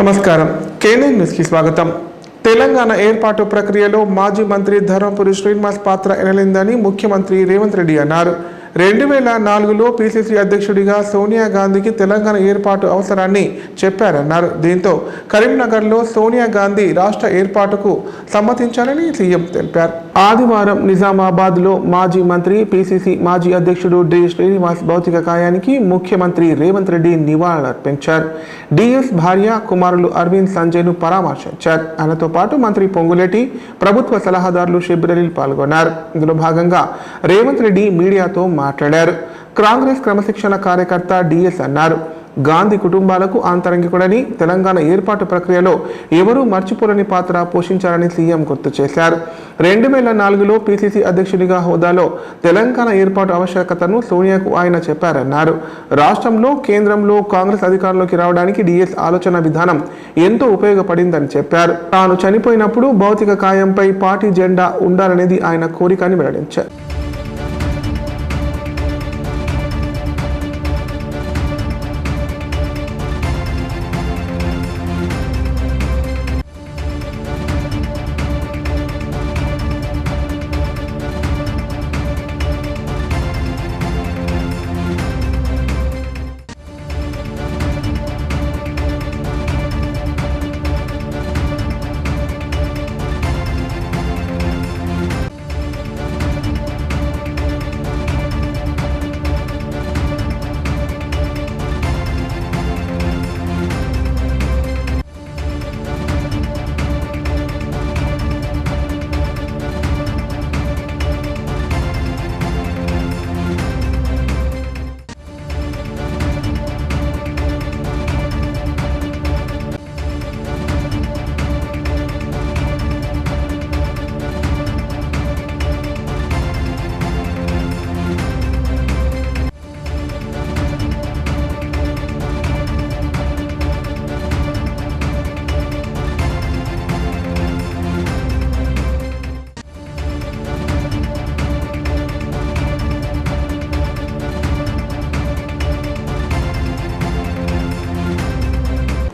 నమస్కారం. కేంద్ర న్యూస్కి స్వాగతం. తెలంగాణ ఏర్పాటు ప్రక్రియలో మాజీ మంత్రి ధర్మపురి శ్రీనివాస్ పాత్ర ఎనలేదని ముఖ్యమంత్రి రేవంత్ రెడ్డి అన్నారు. 2004లో పిసిసి అధ్యక్షుడిగా సోనియా గాంధీకి తెలంగాణ ఏర్పాటు అవసరాన్ని చెప్పారన్నారు. దీంతో కరీంనగర్లో సోనియా గాంధీ రాష్ట్ర ఏర్పాటుకు సమ్మతించారని సీఎం తెలిపారు. ఆదివారం నిజామాబాద్లో మాజీ మంత్రి పిసిసి మాజీ అధ్యక్షుడు డి శ్రీనివాస్ భౌతిక కాయానికి ముఖ్యమంత్రి రేవంత్ రెడ్డి నివాళులర్పించారు. డిఎస్ భార్య కుమారులు అరవింద్ సంజయ్ను పరామర్శించారు. ఆయనతో పాటు మంత్రి పొంగులేటి, ప్రభుత్వ సలహాదారులు షిబ్రలీల్ పాల్గొన్నారు. ఇందులో భాగంగా రేవంత్ రెడ్డి మీడియాతో మాట్లాడారు. కాంగ్రెస్ క్రమశిక్షణ కార్యకర్త డిఎస్ అన్నారు. గాంధీ కుటుంబాలకు ఆంతరంగికుడని, తెలంగాణ ఏర్పాటు ప్రక్రియలో ఎవరూ మర్చిపోలేని పాత్ర పోషించారని సీఎం గుర్తు చేశారు. 2004లో పిసిసి అధ్యక్షుడిగా హోదాలో తెలంగాణ ఏర్పాటు ఆవశ్యకతను సోనియాకు ఆయన చెప్పారన్నారు. రాష్ట్రంలో, కేంద్రంలో కాంగ్రెస్ అధికారంలోకి రావడానికి డిఎస్ ఆలోచన విధానం ఎంతో ఉపయోగపడిందని చెప్పారు. తాను చనిపోయినప్పుడు భౌతిక కాయంపై పార్టీ జెండా ఉండాలనేది ఆయన కోరిక అని వెల్లడించారు.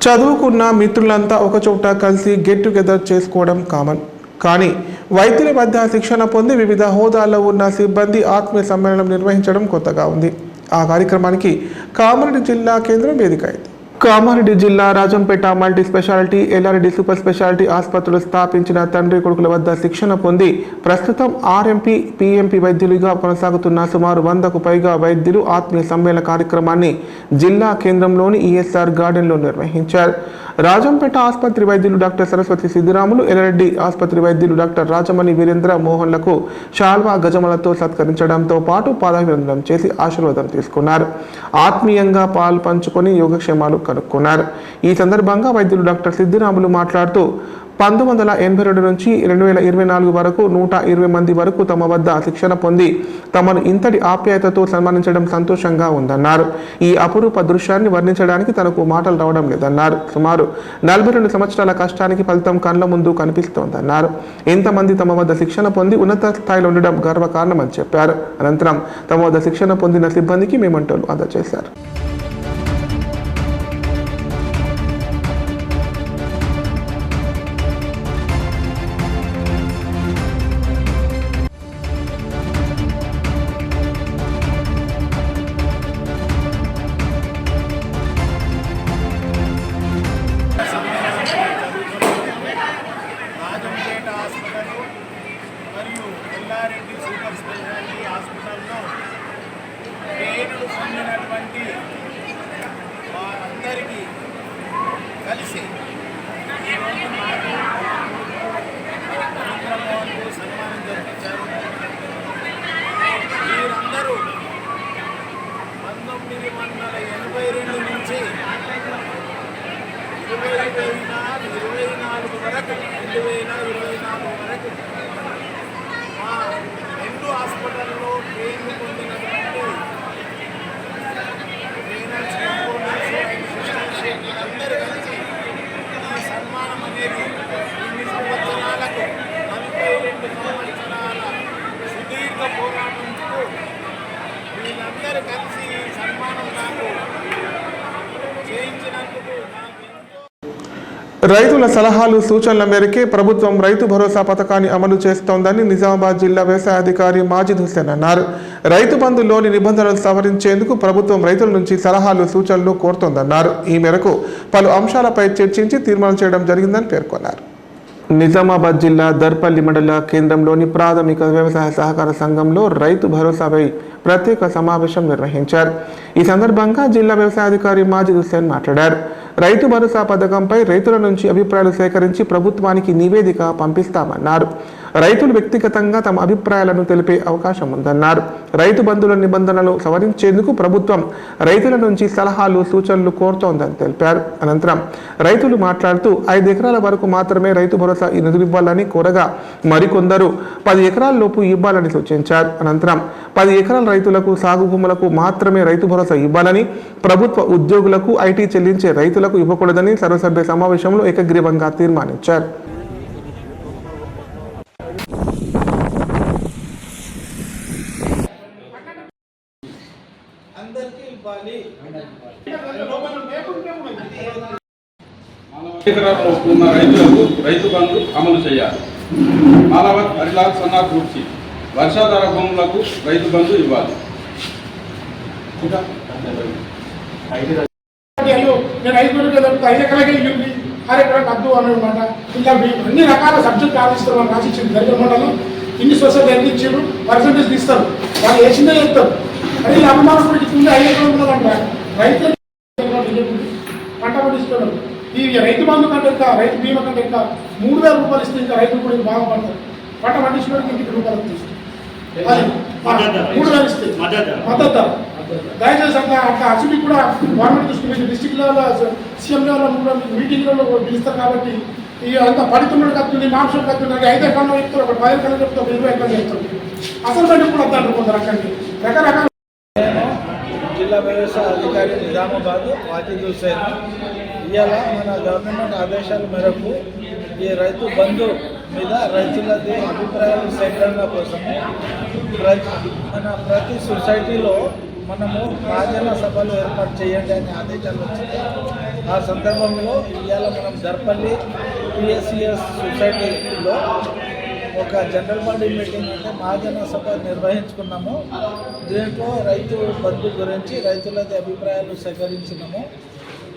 చదువుకున్న మిత్రులంతా ఒకచోట కలిసి గెట్ టుగెదర్ చేసుకోవడం కామన్. కానీ వైద్యుల మధ్య శిక్షణ పొంది వివిధ హోదాల్లో ఉన్న సిబ్బంది ఆత్మీయ సమ్మేళనం నిర్వహించడం కొత్తగా ఉంది. ఆ కార్యక్రమానికి కామారెడ్డి జిల్లా కేంద్రం వేదిక అయింది. కామారెడ్డి జిల్లా Rajampet multi speciality, LRD super speciality ఆసుపత్రులు స్థాపించిన తండ్రి కొడుకుల వద్ద శిక్షణ పొంది ప్రస్తుతం ఆర్ఎంపీ, పిఎంపీ వైద్యులుగా కొనసాగుతున్న సుమారు 100కు పైగా వైద్యులు ఆత్మీయ సమ్మేళన కార్యక్రమాన్ని జిల్లా కేంద్రంలోని ఈఎస్ఆర్ గార్డెన్లో నిర్వహించారు. రాజంపేట ఆసుపత్రి వైద్యులు డాక్టర్ సరస్వతి సిద్ధిరాములు, ఎల్ఆర్డి ఆసుపత్రి వైద్యులు డాక్టర్ రాజమణి వీరేంద్ర మోహన్లకు శాల్వా, గజమలతో సత్కరించడంతో పాటు పాదాభివందనం చేసి ఆశీర్వాదం తీసుకున్నారు. ఆత్మీయంగా పాలు పంచుకొని యోగక్షేమాలు కనుక్కున్నారు. ఈ సందర్భంగా వైద్యులు డాక్టర్ సిద్ధిరాములు మాట్లాడుతూ 1982 నుంచి 2024 వరకు 120 మంది వరకు తమ వద్ద శిక్షణ పొంది తమను ఇంతటి ఆప్యాయతతో సన్మానించడం సంతోషంగా ఉందన్నారు. ఈ అపురూప దృశ్యాన్ని వర్ణించడానికి తనకు మాటలు రావడం లేదన్నారు. సుమారు 42 సంవత్సరాల కష్టానికి ఫలితం కళ్ళ ముందు కనిపిస్తోందన్నారు. ఇంతమంది తమ వద్ద శిక్షణ పొంది ఉన్నత స్థాయిలో ఉండడం గర్వకారణమని చెప్పారు. అనంతరం తమ వద్ద శిక్షణ పొందిన సిబ్బందికి మేమంటలు అందజేశారు. మరియు ఎల్ఆర్డి సూపర్ స్పెషాలిటీ హాస్పిటల్లో పేరును పొందినటువంటి వారందరికీ కలిసి ఈరోజు నరేంద్రమోహన్కు సన్మానం జరిపించారు. వీరందరూ 1982 నుంచి 2024 వరకు 2024 వరకు మా 2 హాస్పిటల్లో ట్రైన్లు పొందినటువంటి ట్రైనర్స్, అందరూ కలిసి ఈ సన్మానం అనేది ఇన్ని సంవత్సరాలకు 42 సంవత్సరాల సుదీర్ఘ పోరాటంతో వీళ్ళందరూ కలిసి ఈ సన్మానం నాకు చేయించినందుకు నాకు రైతుల సలహాలు సూచనల మేరకే ప్రభుత్వం రైతు భరోసా పథకాన్ని అమలు చేస్తోందని నిజామాబాద్ జిల్లా వ్యవసాయ అధికారి మాజిద్ హుస్సేన్ అన్నారు. రైతు బంధులోని నిబంధనలు సవరించేందుకు ప్రభుత్వం రైతుల నుంచి సలహాలు సూచనలు కోరుతోందన్నారు. ఈ మేరకు పలు అంశాలపై చర్చించి తీర్మానం చేయడం జరిగిందని పేర్కొన్నారు. నిజామాబాద్ జిల్లా దర్పల్లి మండల కేంద్రంలోని ప్రాథమిక వ్యవసాయ సహకార సంఘంలో రైతు భరోసాపై ప్రత్యేక సమావేశం నిర్వహించారు. ఈ సందర్భంగా జిల్లా వ్యవసాయ అధికారి మాజిద్ హుస్సేన్ మాట్లాడారు. రైతు భరోసా పథకంపై రైతుల నుంచి అభిప్రాయాలు సేకరించి ప్రభుత్వానికి నివేదిక పంపిస్తామన్నారు. రైతులు వ్యక్తిగతంగా తమ అభిప్రాయాలను తెలిపే అవకాశం ఉందన్నారు. రైతు బంధుల నిబంధనలు సవరించేందుకు ప్రభుత్వం రైతుల నుంచి సలహాలు సూచనలు కోరుతోందని తెలిపారు. అనంతరం రైతులు మాట్లాడుతూ 5 ఎకరాల వరకు మాత్రమే రైతు భరోసా నిధులు ఇవ్వాలని కోరగా మరికొందరు 10 ఎకరాల లోపు ఇవ్వాలని సూచించారు. అనంతరం 10 ఎకరాల రైతులకు సాగు భూములకు మాత్రమే రైతు భరోసా ఇవ్వాలని, ప్రభుత్వ ఉద్యోగులకు ఐటీ చెల్లించే రైతులకు ఇవ్వకూడదని సర్వసభ్య సమావేశంలో ఏకగ్రీవంగా తీర్మానించారు. ఎకరాలలోపు ఉన్న రైతులకు రైతు బంధు అమలు చేయాలి. మానవత్ హరిలాల్ సన్నా కూర్చి వర్షాధార భూములకు రైతు బంధు ఇవ్వాలి. అన్ని రకాల సబ్జెక్ట్ ఆలోచిస్తారు. వాళ్ళు రాసిచ్చింది దగ్గర మండలం ఇన్ని సొసైటీ ఎంత ఇచ్చారు పర్సెంటేజ్ తీస్తారు. వాళ్ళు వేసిందే చెప్తారు. అది అభిమానం కూడా ఇస్తుంది. 5 ఎకరాలు ఉన్నదంటారు రైతులు పంట పండిస్తున్నారు. ఈ రైతు బంధు కంటే ఇంకా రైతు బీమా కంటే ఇంకా 3,000 రూపాయలు ఇస్తే ఇంకా రైతులు కూడా బాగుపడతారు. పంట పండించుకోవడానికి ఇంటికి రూపాయలు తీస్తారు. 3,000 ఇస్తే మద్దతు దయచేసి అట్లా అసలు కూడా గవర్నమెంట్ దృష్టి డిస్ట్రిక్ట్ లెవెల్ సీఎం లెవెల్ కూడా మీటింగ్లలో పిలుస్తారు. కాబట్టి ఈ అంత పడుతున్నాడు కత్తుంది మాంసం కత్తుంది 5 ఎకరాలు చెప్తారు, ఒక 10 ఎకరాలు చెప్తారు, 20 ఎకరాలు చెప్తారు. అసలు బయట కూడా వద్దంటారు కొందరు అక్కడికి రకరకాల. జిల్లా వ్యవసాయ అధికారి నిజామాబాద్ మాజిద్ హుస్సేన్. ఇవాళ మన గవర్నమెంట్ ఆదేశాల మేరకు ఈ రైతు బంధు మీద రైతులది అభిప్రాయాల సేకరణ కోసము మన ప్రతి సొసైటీలో మనము రాజన సభలు ఏర్పాటు చేయండి అనే ఆదేశాలు వచ్చింది. ఆ సందర్భంలో ఇవాళ మనం దర్పల్లి పిఎస్సిఎస్ సొసైటీలో ఒక జనరల్ బాడీ మీటింగ్ అంటే మహాజన సభ నిర్వహించుకున్నాము. దీంట్లో రైతు బంధు గురించి రైతులది అభిప్రాయాలు సేకరించినాము.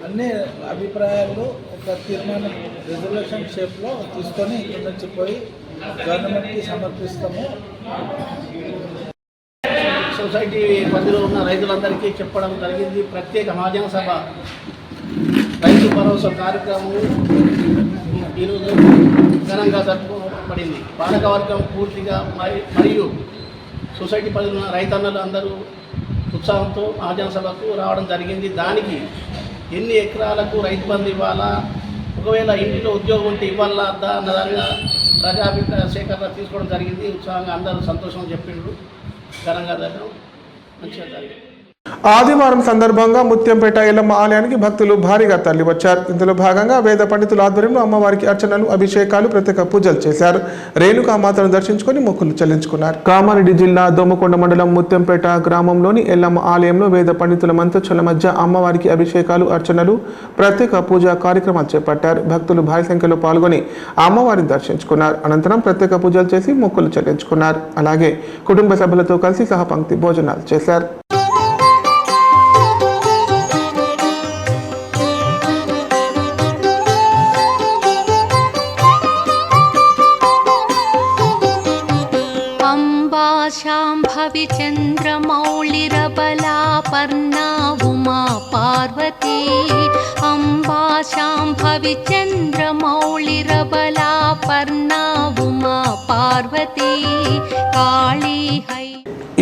అన్ని అభిప్రాయాలు ఒక తీర్మానం రెజల్యూషన్ షేప్లో తీసుకొని ఇక్కడి నుంచి పోయి గవర్నమెంట్కి సమర్పిస్తాము. సొసైటీ పరిధిలో ఉన్న రైతులందరికీ చెప్పడం జరిగింది. ప్రత్యేక మహాజన సభ రైతు భరోసా కార్యక్రమం ఈరోజు ఘనంగా జరుపుకోబడింది. పాలకవర్గం పూర్తిగా మరియు సొసైటీ పరిధిలో ఉన్న రైతన్నలు అందరూ ఉత్సాహంతో మహాజన సభకు రావడం జరిగింది. దానికి ఎన్ని ఎకరాలకు రైతు బంధు ఇవ్వాలా, ఒకవేళ ఇంటిలో ఉద్యోగం ఉంటే ఇవ్వాలా అన్న దానిగా ప్రజాభిప్రాయ సేకరణ తీసుకోవడం జరిగింది. ఉత్సాహంగా అందరూ సంతోషం చెప్పిండ్రు. ఘనంగా జరగడం మంచిగా జరిగింది. ఆదివారం సందర్భంగా ముత్యంపేట ఎల్లమ్మ ఆలయానికి భక్తులు భారీగా తరలివచ్చారు. ఇందులో భాగంగా వేద పండితుల ఆధ్వర్యంలో అమ్మవారికి అర్చనలు, అభిషేకాలు, ప్రత్యేక పూజలు చేశారు. రేణుకామాతను దర్శించుకొని మొక్కులు చెల్లించుకున్నారు. కామారెడ్డి జిల్లా దోమకొండ మండలం ముత్యంపేట గ్రామంలోని ఎల్లమ్మ ఆలయంలో వేద పండితుల మంత్రోచ్చల మధ్య అమ్మవారికి అభిషేకాలు, అర్చనలు, ప్రత్యేక పూజా కార్యక్రమాలు చేపట్టారు. భక్తులు భారీ సంఖ్యలో పాల్గొని అమ్మవారిని దర్శించుకున్నారు. అనంతరం ప్రత్యేక పూజలు చేసి మొక్కులు చెల్లించుకున్నారు. అలాగే కుటుంబ సభ్యులతో కలిసి సహపంక్తి భోజనాలు చేశారు. शाम्भवि चन्द्रमौळिरबला पर्णा उमा पार्वती अम्बा शाम्भवि चन्द्रमौळिरबला पर्णा उमा पार्वती काली है।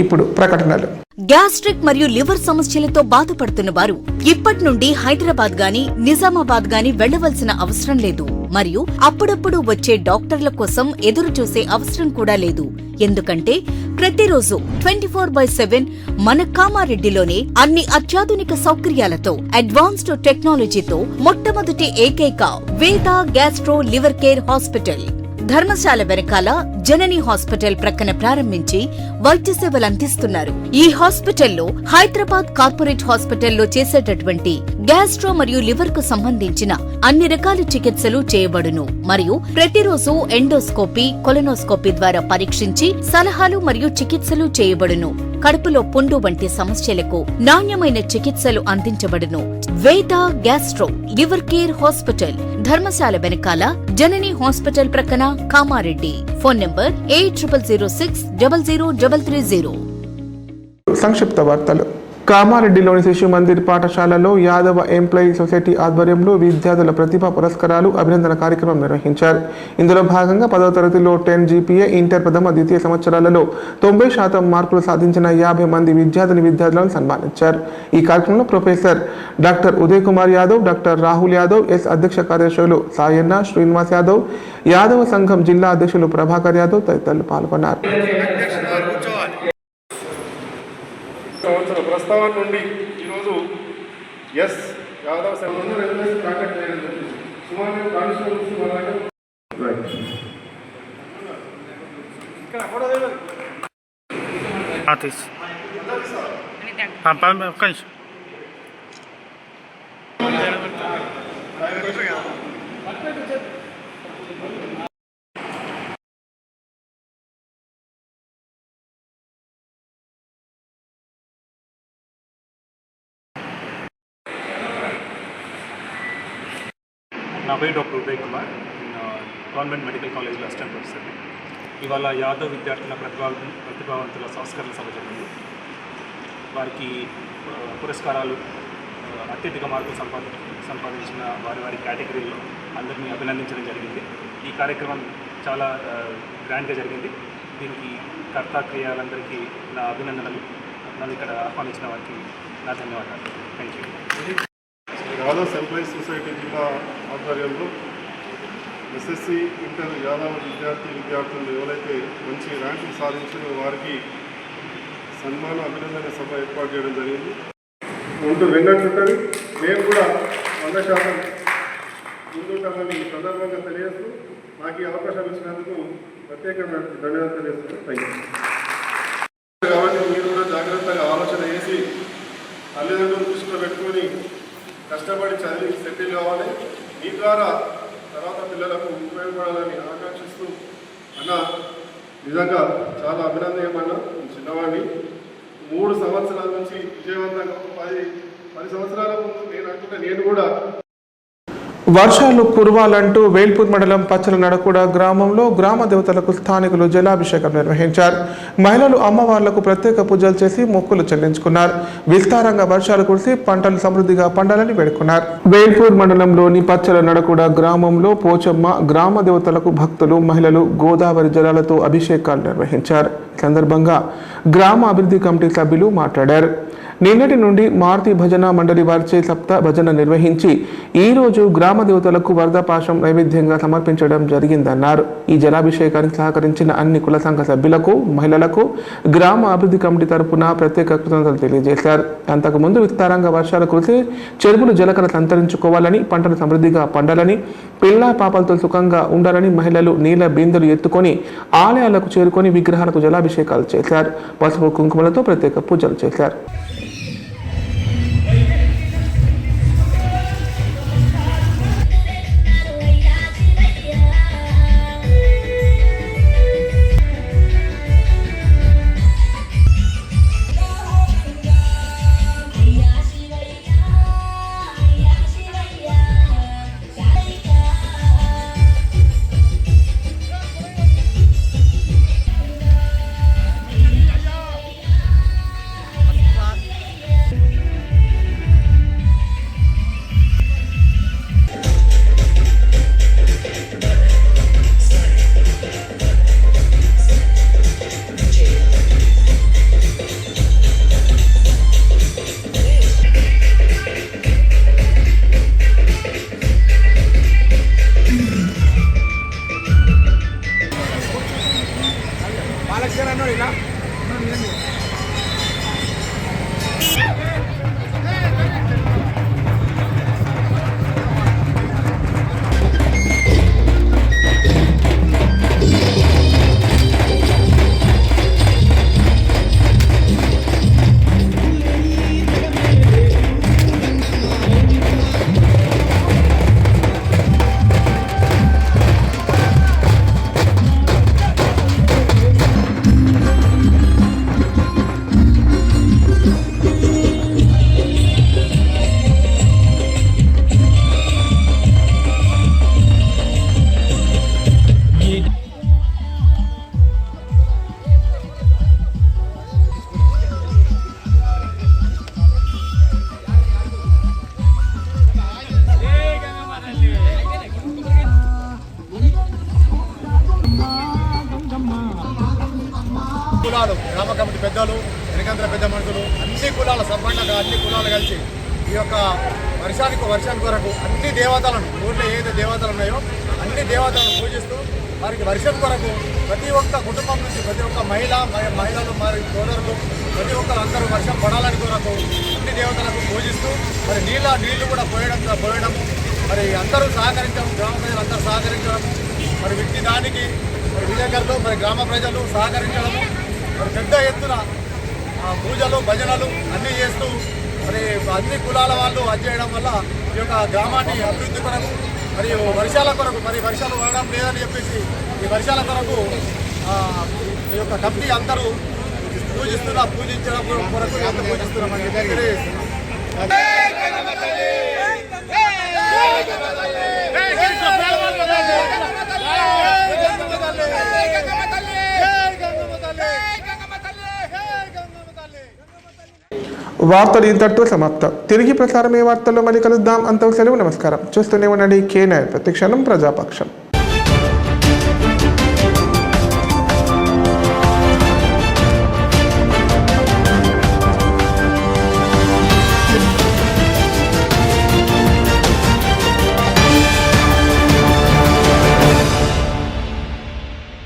ఇప్పుడు ప్రకటనలు. గ్యాస్ట్రిక్ మరియు లివర్ సమస్యలతో బాధపడుతున్న వారు ఇప్పటి నుండి హైదరాబాద్ గాని నిజామాబాద్ గాని వెళ్లవలసిన అవసరం లేదు. మరియు అప్పుడప్పుడు వచ్చే డాక్టర్ల కోసం ఎదురు చూసే అవసరం కూడా లేదు. ఎందుకంటే ప్రతిరోజు 24/7 మన కామారెడ్డిలోనే అన్ని అత్యాధునిక సౌకర్యాలతో అడ్వాన్స్డ్ టెక్నాలజీతో మొట్టమొదటి ఏకైక వేద gastro liver care hospital Dharamshala వెనకాల జనని హాస్పిటల్ ప్రక్కన ప్రారంభించి వైద్య సేవలు అందిస్తున్నారు. ఈ హాస్పిటల్లో హైదరాబాద్ కార్పొరేట్ హాస్పిటల్లో చేసేటటువంటి గ్యాస్ట్రో మరియు లివర్ కు సంబంధించిన అన్ని రకాల చికిత్సలు చేయబడును మరియు ప్రతిరోజు ఎండోస్కోపీ, కొలనోస్కోపీ ద్వారా పరీక్షించి సలహాలు మరియు చికిత్సలు చేయబడును. కడుపులో పుండు వంటి సమస్యలకు నాణ్యమైన చికిత్సలు అందించబడును. వేద gastro liver care hospital, Dharamshala వెనకాల, జనని హాస్పిటల్ ప్రక్కన, కామారెడ్డి. Phone number 8006000330. సంక్షిప్త వార్తలు. కామారెడ్డిలోని శిశు మందిర్ పాఠశాలలో యాదవ ఎంప్లాయీ సొసైటీ ఆధ్వర్యంలో విద్యార్థుల ప్రతిభా పురస్కారాలు, అభినందన కార్యక్రమం నిర్వహించారు. ఇందులో భాగంగా 10వ తరగతిలో 10 GPA, ఇంటర్ ప్రథమ ద్వితీయ సంవత్సరాలలో 90% మార్కులు సాధించిన 50 మంది విద్యార్థులను సన్మానించారు. ఈ కార్యక్రమంలో professor doctor Uday Kumar Yadav, doctor Rahul Yadav, అధ్యక్ష కార్యదర్శులు సాయన్న, శ్రీనివాస్ యాదవ్, యాదవ సంఘం జిల్లా అధ్యక్షులు ప్రభాకర్ యాదవ్ తదితరులు పాల్గొన్నారు. సంవత్సర ప్రస్తావన నుండి ఈరోజు ఎస్ యాదవ్ సంఘం కాంటాక్ట్ చేయడం జరిగింది. సుమారు కానిస్టేబుల్స్ నా పేరు doctor Uday Kumar, government medical కాలేజ్లో అసిస్టెంట్ ప్రొఫెసర్. ఇవాళ యాదవ్ విద్యార్థుల ప్రతిభావంతుల సంస్కరణ సభ జరిగింది. వారికి పురస్కారాలు, అత్యధిక మార్కులు సంపాదించిన వారి కేటగిరీలో అందరినీ అభినందించడం జరిగింది. ఈ కార్యక్రమం చాలా గ్రాండ్గా జరిగింది. దీనికి కర్త క్రియాలందరికీ నా అభినందనలు. నన్ను ఇక్కడ ఆహ్వానించిన వారికి నా ధన్యవాదాలు. Thank you. Yadav employee society జిల్లా ఆధ్వర్యంలో ఎస్ఎస్సి, ఇంటర్ యాదవ్ విద్యార్థులు ఎవరైతే మంచి ర్యాంకులు సాధించారో వారికి సన్మాన అభినందన సభ ఏర్పాటు చేయడం జరిగింది. ముందు వెన్నట్టుంటుంది, మేము కూడా 100% ముందుంటామని ఈ సందర్భంగా తెలియజేస్తూ నాకు ఈ అవకాశం ఇచ్చినందుకు ప్రత్యేకమైన ధన్యవాదాలు తెలియజేస్తున్నాను. Thank you. కాబట్టి మీరు కూడా జాగ్రత్తగా ఆలోచన చేసి తల్లిదండ్రులు దృష్టిలో పెట్టుకొని కష్టపడి చదివి సెటిల్ కావాలి. మీ ద్వారా తర్వాత పిల్లలకు ఉపయోగపడాలని ఆకాంక్షిస్తూ అన్న నిజంగా చాలా అభినందనమన్నా. చిన్నవాడిని 3 సంవత్సరాల నుంచి విజయవంతంగా 10 సంవత్సరాల ముందు నేను కూడా వర్షాలు కురవాలంటూ వేల్పూర్ మండలం పచ్చల నడకూడ గ్రామంలో గ్రామ దేవతలకు స్థానికులు జలాభిషేకం నిర్వహించారు. మహిళలు అమ్మవార్లకు ప్రత్యేక పూజలు చేసి మొక్కులు చెల్లించుకున్నారు. విస్తారంగా వర్షాలు కురిసి పంటలు సమృద్ధిగా పండాలని వేడుకున్నారు. వేల్పూర్ మండలంలోని పచ్చల నడకూడ గ్రామంలో పోచమ్మ గ్రామ దేవతలకు భక్తులు, మహిళలు గోదావరి జలాలతో అభిషేకాలు నిర్వహించారు. ఈ సందర్భంగా గ్రామ అభివృద్ధి కమిటీ సభ్యులు మాట్లాడారు. నిన్నటి నుండి మారుతి భజన మండలి వారిచే సప్త భజన నిర్వహించి ఈరోజు గ్రామ దేవతలకు వరదపాశం నైవేద్యంగా సమర్పించడం జరిగిందన్నారు. ఈ జలాభిషేకానికి సహకరించిన అన్ని కుల సంఘ సభ్యులకు, మహిళలకు గ్రామ అభివృద్ధి కమిటీ తరపున ప్రత్యేక కృతజ్ఞతలు తెలియజేశారు. అంతకుముందు విస్తారంగా వర్షాలు కురిసి చెరువులు జలకర సంతరించుకోవాలని, పంటలు సమృద్ధిగా పండాలని, పిల్ల పాపలతో సుఖంగా ఉండాలని మహిళలు నీళ్ల బిందెలు ఎత్తుకొని ఆలయాలకు చేరుకొని విగ్రహాలకు జలాభిషేకాలు చేశారు. పసుపు కుంకుమలతో ప్రత్యేక పూజలు చేశారు. కులాలు, గ్రామ కమిటీ పెద్దలు, వెనకంతల పెద్ద మనుషులు, అన్ని కులాల సంపన్నగా అన్ని కులాలు కలిసి ఈ యొక్క వర్షానికి కొరకు అన్ని దేవతలను, ఊళ్ళో ఏదైతే దేవతలు ఉన్నాయో అన్ని దేవతలను పూజిస్తూ వారికి వర్షం కొరకు ప్రతి ఒక్క కుటుంబం నుంచి ప్రతి ఒక్క మహిళలు మరి సోదరులు ప్రతి ఒక్కరు అందరూ వర్షం పడాలని కొరకు అన్ని దేవతలకు పూజిస్తూ మరి నీళ్లు కూడా పోయడము మరి అందరూ సహకరించడం, గ్రామ ప్రజలు అందరూ సహకరించడం, మరి వ్యక్తి దానికి మరి విలేకరులు మరి గ్రామ ప్రజలు సహకరించడము, మరి పెద్ద ఎత్తున పూజలు భజనలు అన్నీ చేస్తూ మరి అన్ని కులాల వాళ్ళు చేయడం వల్ల ఈ యొక్క గ్రామాన్ని అభివృద్ధి కొరకు మరియు వర్షాల కొరకు మరి వర్షాలు పడడం లేదని చెప్పేసి ఈ వర్షాల కొరకు ఈ యొక్క కమిటీ అందరూ పూజించడం కొరకు ఎంత పూజిస్తున్నామని తెలియజేస్తున్నాం. వార్తలు ఇంతటితో సమాప్తం. తిరిగి ప్రసారమే వార్తల్లో మళ్ళీ కలుద్దాం. అంతవరకు సెలవు. నమస్కారం. చూస్తూనే ఉండండి K9 ప్రతిక్షణం ప్రజాపక్షం.